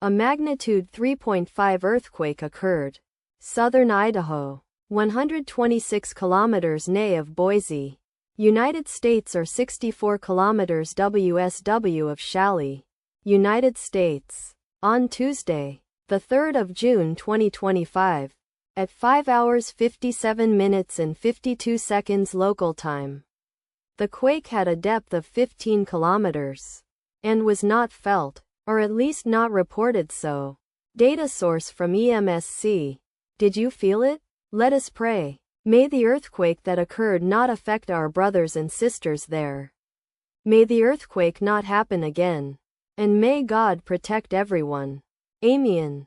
A magnitude 3.5 earthquake occurred. Southern Idaho, 126 kilometers NA of Boise, United States, or 64 kilometers WSW of Shalley, United States. On Tuesday, the 3rd of June 2025, at 5 hours 57 minutes and 52 seconds local time. The quake had a depth of 15 kilometers and was not felt, or at least not reported so. Data source from EMSC. Did you feel it? Let us pray. May the earthquake that occurred not affect our brothers and sisters there. May the earthquake not happen again. And may God protect everyone. Amen.